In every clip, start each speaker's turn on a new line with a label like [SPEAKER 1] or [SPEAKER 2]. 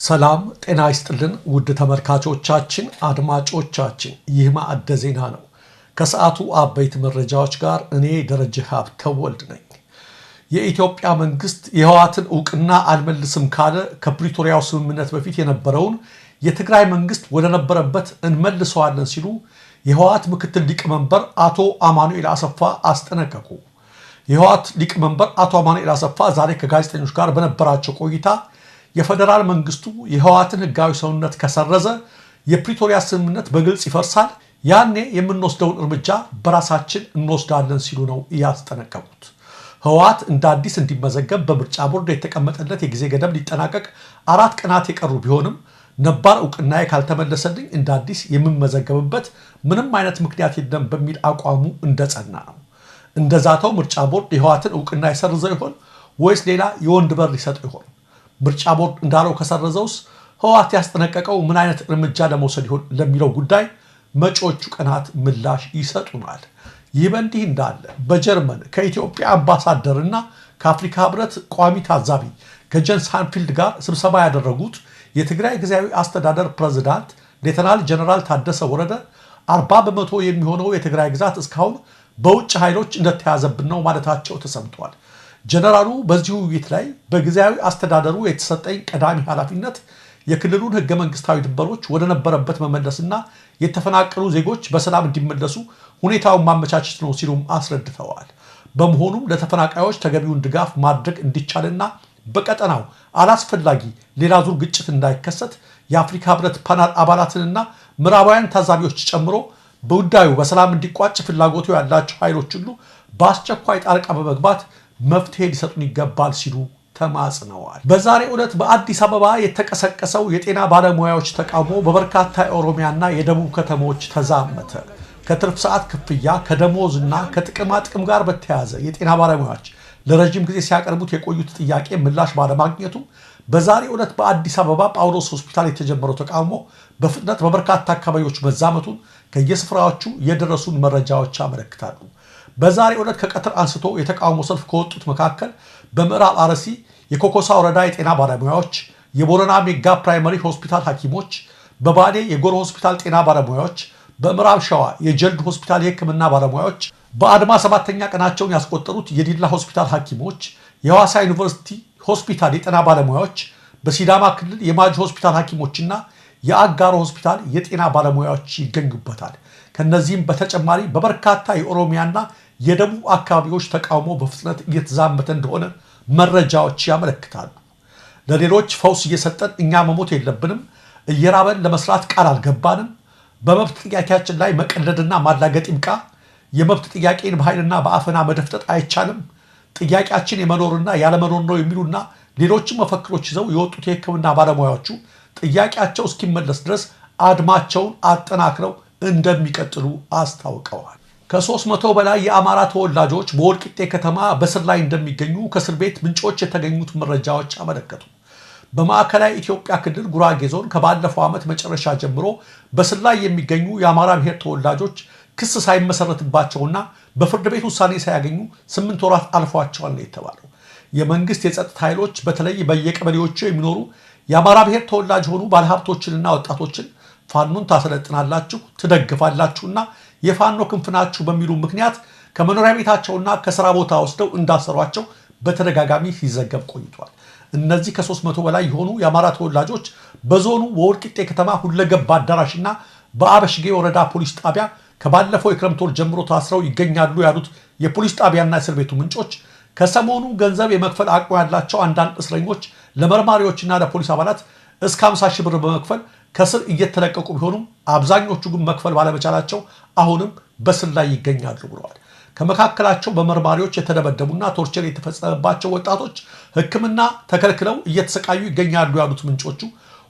[SPEAKER 1] ሰላም ጤና ይስጥልን ውድ ተመልካቾቻችን አድማጮቻችን፣ ይህ ማዕደ ዜና ነው። ከሰዓቱ አበይት መረጃዎች ጋር እኔ ደረጀ ሀብተወልድ ነኝ። የኢትዮጵያ መንግስት የህወሓትን ዕውቅና አልመልስም ካለ ከፕሪቶሪያው ስምምነት በፊት የነበረውን የትግራይ መንግስት ወደ ነበረበት እንመልሰዋለን ሲሉ የህወሓት ምክትል ሊቀመንበር አቶ አማኑኤል አሰፋ አስጠነቀቁ። የህወሓት ሊቀመንበር አቶ አማኑኤል አሰፋ ዛሬ ከጋዜጠኞች ጋር በነበራቸው ቆይታ የፌደራል መንግስቱ የህወሓትን ህጋዊ ሰውነት ከሰረዘ የፕሪቶሪያ ስምምነት በግልጽ ይፈርሳል፣ ያኔ የምንወስደውን እርምጃ በራሳችን እንወስዳለን ሲሉ ነው ያስጠነቀቁት። ህወሓት እንደ አዲስ እንዲመዘገብ በምርጫ ቦርድ የተቀመጠለት የጊዜ ገደብ ሊጠናቀቅ 4 ቀናት የቀሩ ቢሆንም ነባር ዕውቅናዬ ካልተመለሰልኝ እንደ አዲስ የምመዘገብበት ምንም አይነት ምክንያት የለም በሚል አቋሙ እንደጸና ነው። እንደዛተው ምርጫ ቦርድ የህወሓትን ዕውቅና ይሰርዘው ይሆን ወይስ ሌላ የወንድ በር ይሰጠው ይሆን? ምርጫ ቦርድ እንዳለው ከሰረዘውስ ህወሓት ያስጠነቀቀው ምን አይነት እርምጃ ለመውሰድ ይሆን ለሚለው ጉዳይ መጪዎቹ ቀናት ምላሽ ይሰጡናል። ይህ በእንዲህ እንዳለ በጀርመን ከኢትዮጵያ አምባሳደርና ከአፍሪካ ህብረት ቋሚ ታዛቢ ከጀንስ ሃንፊልድ ጋር ስብሰባ ያደረጉት የትግራይ ጊዜያዊ አስተዳደር ፕሬዝዳንት ሌተናል ጀነራል ታደሰ ወረደ 40 በመቶ የሚሆነው የትግራይ ግዛት እስካሁን በውጭ ኃይሎች እንደተያዘብን ነው ማለታቸው ተሰምቷል። ጀነራሉ በዚህ ውይይት ላይ በጊዜያዊ አስተዳደሩ የተሰጠኝ ቀዳሚ ኃላፊነት የክልሉን ህገ መንግስታዊ ድንበሮች ወደ ነበረበት መመለስና የተፈናቀሉ ዜጎች በሰላም እንዲመለሱ ሁኔታውን ማመቻቸት ነው ሲሉም አስረድተዋል። በመሆኑም ለተፈናቃዮች ተገቢውን ድጋፍ ማድረግ እንዲቻልና በቀጠናው አላስፈላጊ ሌላ ዙር ግጭት እንዳይከሰት የአፍሪካ ህብረት ፓናል አባላትንና ምዕራባውያን ታዛቢዎች ጨምሮ በጉዳዩ በሰላም እንዲቋጭ ፍላጎቱ ያላቸው ኃይሎች ሁሉ በአስቸኳይ ጣልቃ በመግባት መፍትሄ ሊሰጡን ይገባል ሲሉ ተማጽነዋል። በዛሬው ዕለት በአዲስ አበባ የተቀሰቀሰው የጤና ባለሙያዎች ተቃውሞ በበርካታ የኦሮሚያና የደቡብ ከተሞች ተዛመተ። ከትርፍ ሰዓት ክፍያ ከደሞዝና ከጥቅማ ጥቅም ጋር በተያያዘ የጤና ባለሙያዎች ለረጅም ጊዜ ሲያቀርቡት የቆዩት ጥያቄ ምላሽ ባለማግኘቱ በዛሬው ዕለት በአዲስ አበባ ጳውሎስ ሆስፒታል የተጀመረው ተቃውሞ በፍጥነት በበርካታ አካባቢዎች መዛመቱን ከየስፍራዎቹ የደረሱን መረጃዎች ያመለክታሉ። በዛሬው ዕለት ከቀትር አንስቶ የተቃውሞ ሰልፍ ከወጡት መካከል በምዕራብ አርሲ የኮኮሳ ወረዳ የጤና ባለሙያዎች፣ የቦረና ሜጋ ፕራይመሪ ሆስፒታል ሐኪሞች፣ በባሌ የጎሮ ሆስፒታል ጤና ባለሙያዎች፣ በምዕራብ ሸዋ የጀልድ ሆስፒታል የሕክምና ባለሙያዎች፣ በአድማ 7ኛ ቀናቸውን ያስቆጠሩት የዲላ ሆስፒታል ሐኪሞች፣ የሐዋሳ ዩኒቨርሲቲ ሆስፒታል የጤና ባለሙያዎች፣ በሲዳማ ክልል የማጅ ሆስፒታል ሐኪሞችና የአጋሮ ሆስፒታል የጤና ባለሙያዎች ይገኙበታል። ከነዚህም በተጨማሪ በበርካታ የኦሮሚያና የደቡብ አካባቢዎች ተቃውሞ በፍጥነት እየተዛመተ እንደሆነ መረጃዎች ያመለክታሉ። ለሌሎች ፈውስ እየሰጠን እኛ መሞት የለብንም፣ እየራበን ለመስራት ቃል አልገባንም፣ በመብት ጥያቄያችን ላይ መቀለድና ማላገጥ ይብቃ፣ የመብት ጥያቄን በኃይልና በአፈና መደፍጠጥ አይቻልም፣ ጥያቄያችን የመኖርና ያለመኖር ነው የሚሉና ሌሎችም መፈክሮች ይዘው የወጡት የሕክምና ባለሙያዎቹ ጥያቄያቸው እስኪመለስ ድረስ አድማቸውን አጠናክረው እንደሚቀጥሉ አስታውቀዋል። ከ300 በላይ የአማራ ተወላጆች በወልቂጤ ከተማ በስር ላይ እንደሚገኙ ከእስር ቤት ምንጮች የተገኙት መረጃዎች አመለከቱ። በማዕከላዊ ኢትዮጵያ ክልል ጉራጌ ዞን ከባለፈው ዓመት መጨረሻ ጀምሮ በስር ላይ የሚገኙ የአማራ ብሔር ተወላጆች ክስ ሳይመሰረትባቸውና በፍርድ ቤት ውሳኔ ሳያገኙ 8 ወራት አልፏቸዋል ነው የተባለው። የመንግስት የጸጥታ ኃይሎች በተለይ በየቀበሌዎቹ የሚኖሩ የአማራ ብሔር ተወላጅ የሆኑ ባለሀብቶችንና ወጣቶችን ፋኖን ታሰለጥናላችሁ፣ ትደግፋላችሁና የፋኖ ክንፍናችሁ በሚሉ ምክንያት ከመኖሪያ ቤታቸውና ከስራ ቦታ ወስደው እንዳሰሯቸው በተደጋጋሚ ሲዘገብ ቆይቷል። እነዚህ ከ300 በላይ የሆኑ የአማራ ተወላጆች በዞኑ በወልቂጤ ከተማ ሁለገብ አዳራሽና በአበሽጌ ወረዳ ፖሊስ ጣቢያ ከባለፈው የክረምት ወር ጀምሮ ታስረው ይገኛሉ ያሉት የፖሊስ ጣቢያና እስር ቤቱ ምንጮች ከሰሞኑ ገንዘብ የመክፈል አቅም ያላቸው አንዳንድ እስረኞች ለመርማሪዎችና ለፖሊስ አባላት እስከ 50 ሺህ ብር በመክፈል ከስር እየተለቀቁ ቢሆኑም አብዛኞቹ ግን መክፈል ባለመቻላቸው አሁንም በስር ላይ ይገኛሉ ብለዋል። ከመካከላቸው በመርማሪዎች የተደበደቡና ቶርቸር የተፈጸመባቸው ወጣቶች ሕክምና ተከልክለው እየተሰቃዩ ይገኛሉ ያሉት ምንጮቹ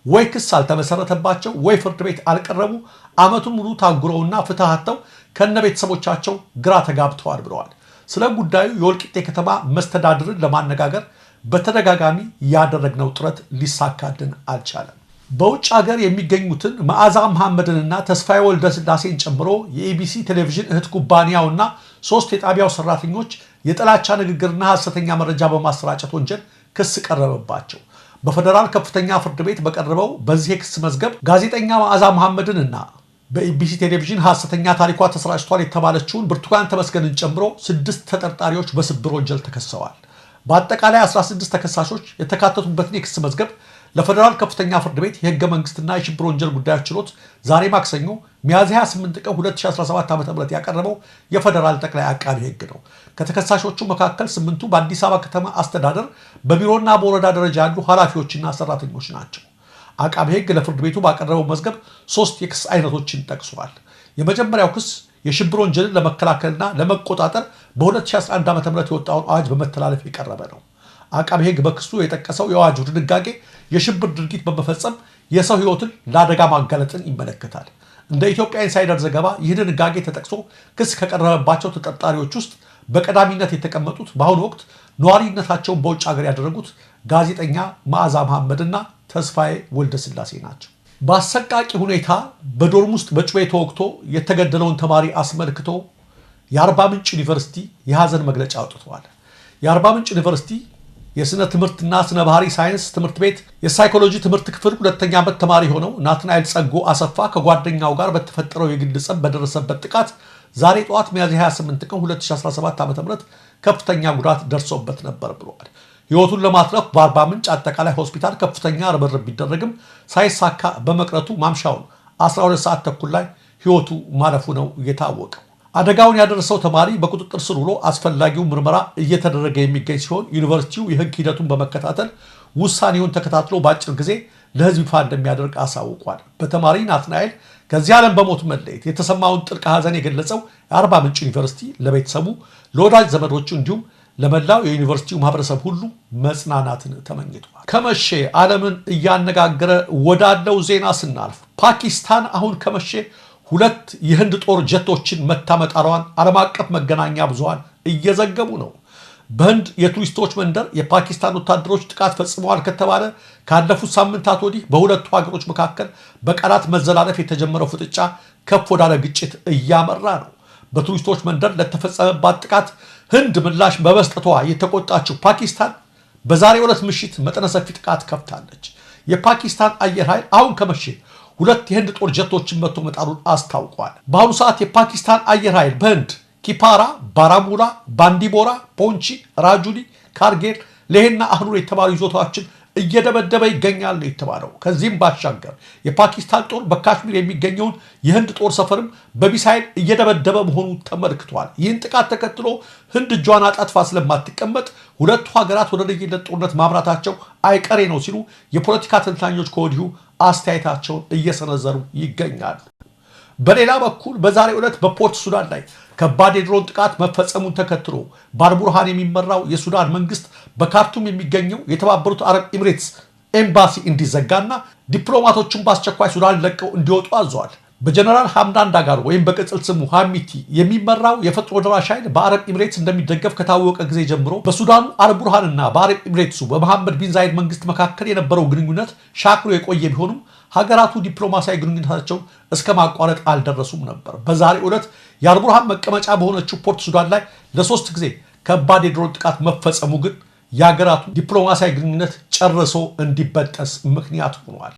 [SPEAKER 1] ወይ ክስ አልተመሰረተባቸው ወይ ፍርድ ቤት አልቀረቡ፣ ዓመቱን ሙሉ ታጉረውና ፍትህ አጥተው ከነ ቤተሰቦቻቸው ግራ ተጋብተዋል ብለዋል። ስለ ጉዳዩ የወልቂጤ ከተማ መስተዳድርን ለማነጋገር በተደጋጋሚ ያደረግነው ጥረት ሊሳካልን አልቻለም። በውጭ ሀገር የሚገኙትን መዓዛ መሐመድንና ተስፋዬ ወልደ ስላሴን ጨምሮ የኢቢሲ ቴሌቪዥን እህት ኩባንያውና 3 የጣቢያው ሰራተኞች የጥላቻ ንግግርና ሐሰተኛ መረጃ በማሰራጨት ወንጀል ክስ ቀረበባቸው። በፌደራል ከፍተኛ ፍርድ ቤት በቀረበው በዚህ የክስ መዝገብ ጋዜጠኛ መዓዛ መሐመድንና በኢቢሲ ቴሌቪዥን ሐሰተኛ ታሪኳ ተሰራጭቷል የተባለችውን ብርቱካን ተመስገንን ጨምሮ 6 ተጠርጣሪዎች በሽብር ወንጀል ተከሰዋል። በአጠቃላይ 16 ተከሳሾች የተካተቱበትን የክስ መዝገብ ለፌደራል ከፍተኛ ፍርድ ቤት የህገ መንግስትና የሽብር ወንጀል ጉዳዮች ችሎት ዛሬ ማክሰኞ ሚያዝያ 28 ቀን 2017 ዓ.ም ያቀረበው የፌደራል ጠቅላይ አቃቢ ህግ ነው። ከተከሳሾቹ መካከል 8ቱ በአዲስ አበባ ከተማ አስተዳደር በቢሮና በወረዳ ደረጃ ያሉ ኃላፊዎችና ሰራተኞች ናቸው። አቃቢ ህግ ለፍርድ ቤቱ ባቀረበው መዝገብ 3 የክስ አይነቶችን ጠቅሷል። የመጀመሪያው ክስ የሽብር ወንጀልን ለመከላከልና ለመቆጣጠር በ2011 ዓ.ም የወጣውን አዋጅ በመተላለፍ የቀረበ ነው። አቃቢ ህግ በክሱ የጠቀሰው የአዋጁ ድንጋጌ የሽብር ድርጊት በመፈጸም የሰው ህይወትን ለአደጋ ማጋለጥን ይመለከታል። እንደ ኢትዮጵያ ኢንሳይደር ዘገባ ይህ ድንጋጌ ተጠቅሶ ክስ ከቀረበባቸው ተጠርጣሪዎች ውስጥ በቀዳሚነት የተቀመጡት በአሁኑ ወቅት ነዋሪነታቸውን በውጭ ሀገር ያደረጉት ጋዜጠኛ መዓዛ መሐመድና ተስፋዬ ወልደስላሴ ናቸው። በአሰቃቂ ሁኔታ በዶርም ውስጥ በጩቤ ተወግቶ የተገደለውን ተማሪ አስመልክቶ የአርባ ምንጭ ዩኒቨርሲቲ የሐዘን መግለጫ አውጥቷል። የአርባ ምንጭ ዩኒቨርሲቲ የስነ ትምህርትና ስነ ባህሪ ሳይንስ ትምህርት ቤት የሳይኮሎጂ ትምህርት ክፍል 2ኛ ዓመት ተማሪ ሆነው ናትናኤል ጸጎ አሰፋ ከጓደኛው ጋር በተፈጠረው የግል ጸብ በደረሰበት ጥቃት ዛሬ ጠዋት ሚያዝያ 28 ቀን 2017 ዓ.ም ከፍተኛ ጉዳት ደርሶበት ነበር ብሏል። ህይወቱን ለማትረፍ በአርባ ምንጭ አጠቃላይ ሆስፒታል ከፍተኛ ርብርብ ቢደረግም ሳይሳካ በመቅረቱ ማምሻውን 12 ሰዓት ተኩል ላይ ህይወቱ ማለፉ ነው የታወቀው። አደጋውን ያደረሰው ተማሪ በቁጥጥር ስር ውሎ አስፈላጊው ምርመራ እየተደረገ የሚገኝ ሲሆን ዩኒቨርሲቲው የህግ ሂደቱን በመከታተል ውሳኔውን ተከታትሎ በአጭር ጊዜ ለህዝብ ይፋ እንደሚያደርግ አሳውቋል። በተማሪ ናትናኤል ከዚህ ዓለም በሞት መለየት የተሰማውን ጥልቅ ሐዘን የገለጸው የአርባ ምንጭ ዩኒቨርሲቲ ለቤተሰቡ፣ ለወዳጅ ዘመዶቹ እንዲሁም ለመላው የዩኒቨርሲቲው ማህበረሰብ ሁሉ መጽናናትን ተመኝቷል። ከመሼ ዓለምን እያነጋገረ ወዳለው ዜና ስናልፍ ፓኪስታን አሁን ከመሼ 2 የህንድ ጦር ጀቶችን መታመጣሯን ዓለም አቀፍ መገናኛ ብዙሃን እየዘገቡ ነው። በህንድ የቱሪስቶች መንደር የፓኪስታን ወታደሮች ጥቃት ፈጽመዋል ከተባለ ካለፉት ሳምንታት ወዲህ በሁለቱ ሀገሮች መካከል በቃላት መዘላለፍ የተጀመረው ፍጥጫ ከፍ ወዳለ ግጭት እያመራ ነው። በቱሪስቶች መንደር ለተፈጸመባት ጥቃት ህንድ ምላሽ በመስጠቷ የተቆጣችው ፓኪስታን በዛሬው ዕለት ምሽት መጠነ ሰፊ ጥቃት ከፍታለች። የፓኪስታን አየር ኃይል አሁን ከመቼ 2 የህንድ ጦር ጀቶችን መቶ መጣሉን አስታውቋል። በአሁኑ ሰዓት የፓኪስታን አየር ኃይል በህንድ ኪፓራ፣ ባራሙላ፣ ባንዲቦራ፣ ፖንቺ፣ ራጁሊ፣ ካርጌል፣ ሌህና አህኑር የተባሉ ይዞታዎችን እየደበደበ ይገኛል የተባለው። ከዚህም ባሻገር የፓኪስታን ጦር በካሽሚር የሚገኘውን የህንድ ጦር ሰፈርም በሚሳይል እየደበደበ መሆኑ ተመልክቷል። ይህን ጥቃት ተከትሎ ህንድ እጇን አጣጥፋ ስለማትቀመጥ ሁለቱ ሀገራት ወደ ለየለት ጦርነት ማምራታቸው አይቀሬ ነው ሲሉ የፖለቲካ ተንታኞች ከወዲሁ አስተያየታቸውን እየሰነዘሩ ይገኛሉ። በሌላ በኩል በዛሬው ዕለት በፖርት ሱዳን ላይ ከባድ የድሮን ጥቃት መፈጸሙን ተከትሎ በአልቡርሃን የሚመራው የሱዳን መንግስት በካርቱም የሚገኘው የተባበሩት አረብ ኤሚሬትስ ኤምባሲ እንዲዘጋና ዲፕሎማቶችን በአስቸኳይ ሱዳን ለቀው እንዲወጡ አዘዋል። በጀነራል ሐምዳን ዳጋሎ ወይም በቅጽል ስሙ ሐሚቲ የሚመራው የፈጥኖ ደራሽ ኃይል በአረብ ኤሚሬትስ እንደሚደገፍ ከታወቀ ጊዜ ጀምሮ በሱዳኑ አልቡርሃንና በአረብ ኤሚሬትሱ በመሐመድ ቢን ዛይድ መንግስት መካከል የነበረው ግንኙነት ሻክሮ የቆየ ቢሆንም ሀገራቱ ዲፕሎማሲያዊ ግንኙነታቸው እስከ ማቋረጥ አልደረሱም ነበር። በዛሬው ዕለት የአልቡርሃን መቀመጫ በሆነችው ፖርት ሱዳን ላይ ለ3 ጊዜ ከባድ የድሮን ጥቃት መፈጸሙ ግን የሀገራቱ ዲፕሎማሲያዊ ግንኙነት ጨርሶ እንዲበጠስ ምክንያት ሆኗል።